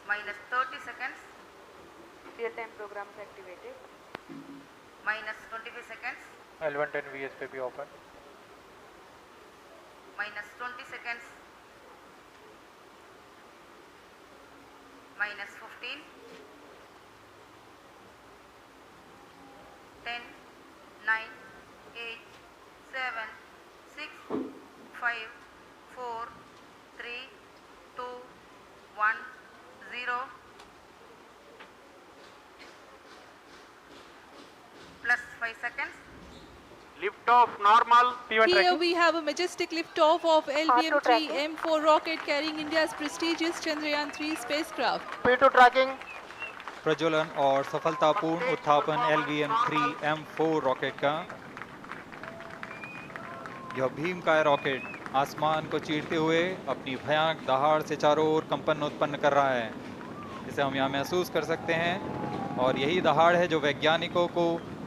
minus 30 seconds, real time program is activated, minus 25 seconds, L110 VSPP open, minus 20 seconds, minus 15, 10, 9, 8, 7, 6, 5, 4, 3, 2, 1, 0, plus 5 seconds, Lift off normal. P1 Here tracking, we have a majestic liftoff of R2 tracking. LVM-3 M4 rocket carrying India's prestigious Chandrayaan-3 spacecraft. P2 tracking, प्रज्वलन और सफलतापूर्ण उत्थापन LVM-3 M4 rocket का। यह भीमकाय rocket आसमान को चीरते हुए अपनी भयानक दहाड़ से चारों ओर कंपन उत्पन्न कर रहा है। इसे हम यहाँ महसूस कर सकते हैं और यही दहाड़ है जो वैज्ञानिकों को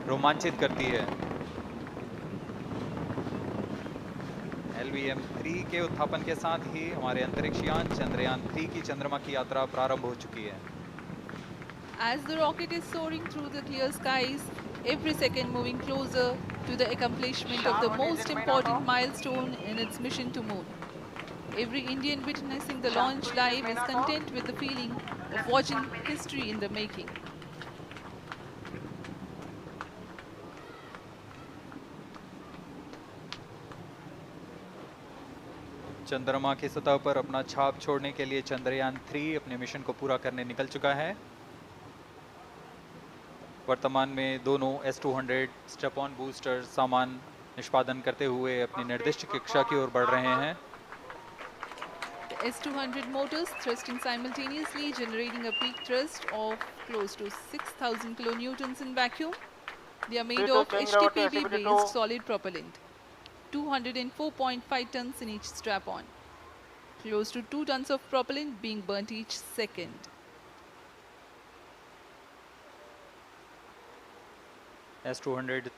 रोमांचित करती है। LVM-3 के उत्थापन के साथ ही हमारे अंतरिक्ष यान चंद्रयान-3 की चंद्रमा की यात्रा प्रारंभ हो चुकी है। As the rocket is soaring through the clear skies, every second moving closer to the accomplishment of the most important milestone in its mission to moon. Every Indian witnessing the launch live is content with the feeling of watching history in the making. चंद्रमा की सतह पर अपना छाप छोड़ने के लिए चंद्रयान-3 अपने मिशन को पूरा करने निकल चुका है। वर्तमान में दोनों S-200 स्टेप ऑन बूस्टर सामान निष्पादन करते हुए अपनी निर्दिष्ट कक्षा की ओर बढ़ रहे हैं। The S-200 motors thrusting simultaneously, generating a peak thrust of close to 6,000 kilonewtons in vacuum. They are made of HTPB-based solid propellant. 204.5 tons in each strap-on. Close to 2 tons of propellant being burnt each second. S-200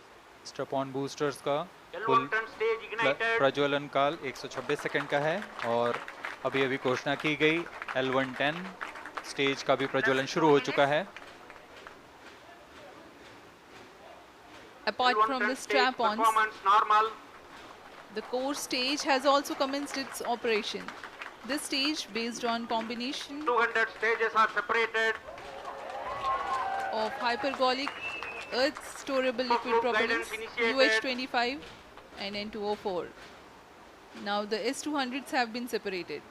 step on boosters का कुल प्रज्वलन काल 126 second का है और अभी अभी घोषणा की गई L110 स्टेज का भी प्रज्वलन शुरू हो चुका है। Apart from the strap-ons, Performance normal. the core stage has also commenced its operation. This stage, based on combination 200 stages are separated. of hypergolic earth storable liquid Group propellants guidance initiated. UH-25 and N2O4. Now the S-200s have been separated.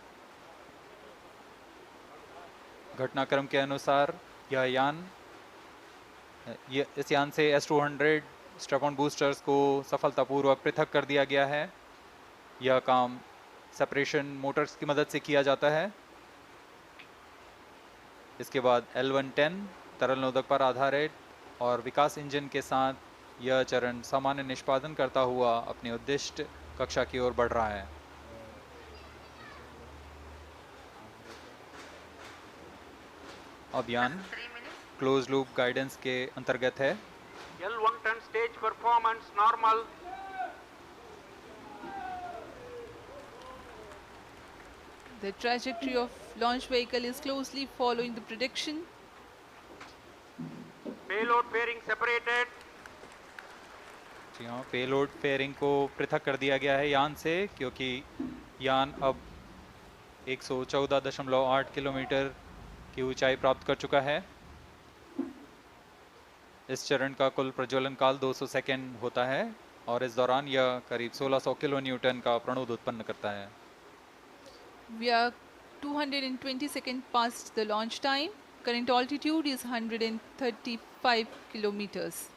घटनाक्रम के अनुसार इस यान से S-200 step on boosters को सफलतापूर्वक पृथक कर दिया गया है। यह काम सेपरेशन मोटर्स की मदद से किया जाता है। इसके बाद L110 तरल नोदक पर आधारित और विकास इंजन के साथ यह चरण सामान्य निष्पादन करता हुआ अपनी उद्दिष्ट कक्षा की ओर बढ़ रहा है। अभियान 3 minutes, क्लोज लूप गाइडेंस के अंतर्गत है। L110 stage performance normal. The trajectory of launch vehicle is closely following the prediction. Payload fairing separated. जी हाँ, पेलोड फेयरिंग को पृथक कर दिया गया है यान से, क्योंकि यान अब 114.8 किलोमीटर की ऊंचाई प्राप्त कर चुका है। इस चरण का कुल प्रज्वलन काल 200 सेकेंड होता है और इस दौरान यह करीब 1600 किलो न्यूटन का प्रणुद उत्पन्न करता है। We are 220 seconds past the launch time. Current altitude is 135 kilometers.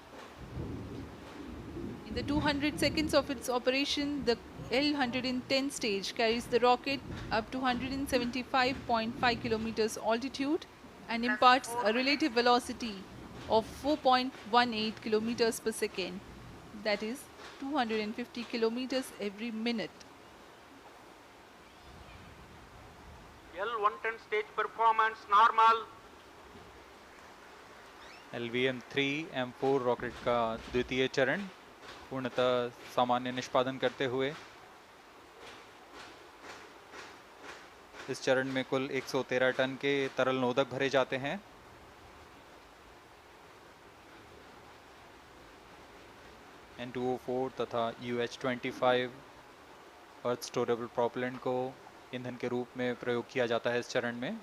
In the 200 seconds of its operation, the L110 stage carries the rocket up to 175.5 kilometers altitude and imparts a relative velocity of 4.18 kilometers per second. That is 250 kilometers every minute. L110 stage performance normal. LVM-3 M4 rocket का द्वितीय चरण पूर्णतः सामान्य निष्पादन करते हुए इस चरण में कुल 113 टन के तरल नोदक भरे जाते हैं। N2O4 तथा UH-25 अर्थ स्टोरेबल प्रोपेलेंट को ईंधन के रूप में प्रयोग किया जाता है इस चरण में।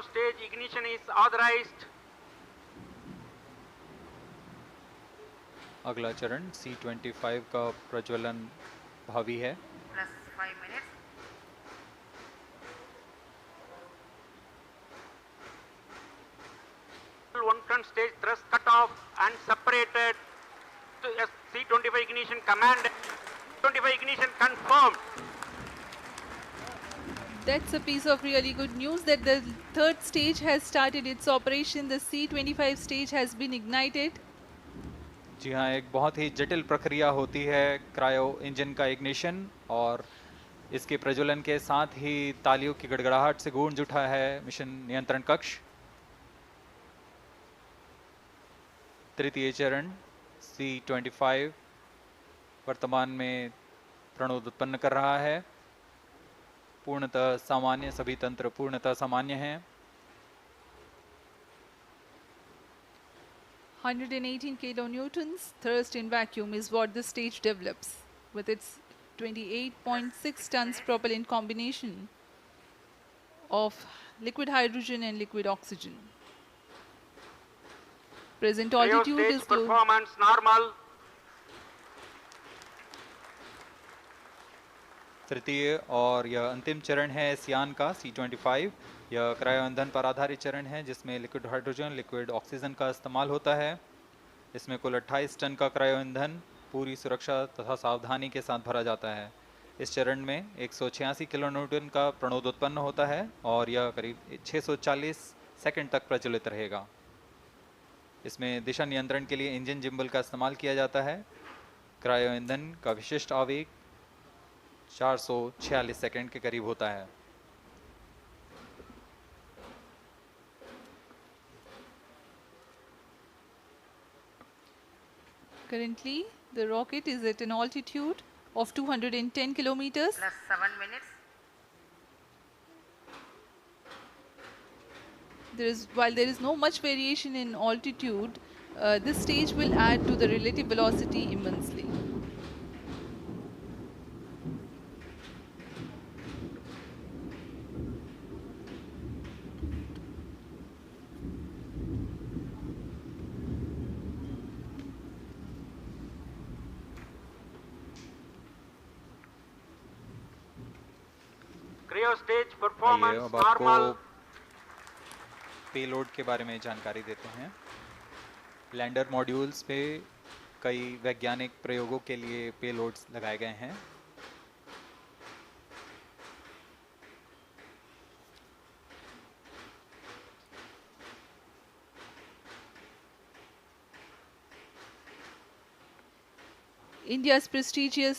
Stage ignition is authorized. अगला चरण C25 का प्रज्वलन भावी है। plus 5 minutes. L110 stage thrust cut off and separated. To C25 ignition command. 25 ignition confirmed. That's a piece of really good news that the third stage has started its operation. The C25 stage has been ignited. जी हाँ, एक बहुत ही जटिल प्रक्रिया होती है cryo engine का ignition, और इसके प्रज्वलन के साथ ही तालियों की गड़गड़ाहट से गूंज उठा है मिशन नियंत्रण कक्ष। तृतीय चरण C25 वर्तमान में प्रणोद उत्पन्न कर रहा है। पूर्णतः सामान्य, सभी तंत्र पूर्णतः सामान्य हैं। 118 kilonewtons thrust in vacuum is what this stage develops with its 28.6 tons propellant combination of liquid hydrogen and liquid oxygen. Present Cryo altitude stage is low. performance normal. तृतीय और यह अंतिम चरण है इस यान का C25। यह क्रायो ईंधन पर आधारित चरण है जिसमें लिक्विड हाइड्रोजन, लिक्विड ऑक्सीजन का इस्तेमाल होता है। इसमें कुल 28 टन का क्रायो ईंधन पूरी सुरक्षा तथा सावधानी के साथ भरा जाता है। इस चरण में 186 किलोन्यूटन का प्रणोद उत्पन्न होता है और यह करीब 640 सेकंड तक प्रज्वलित रहेगा। इसमें दिशा नियंत्रण के लिए इंजन जिम्बल का इस्तेमाल किया जाता है। क्रायो ईंधन का विशिष्ट आवेग 446 सेकंड के करीब होता है। Currently, the rocket is at an altitude of 210 kilometers. plus 7 minutes. While there is no much variation in altitude, this stage will add to the relative velocity immensely. Cryo stage आइए performance अब आपको normal. Payload के बारे में जानकारी देते हैं। Lander modules पे कई वैज्ञानिक प्रयोगों के लिए पेलोड्स लगाए गए हैं। India's prestigious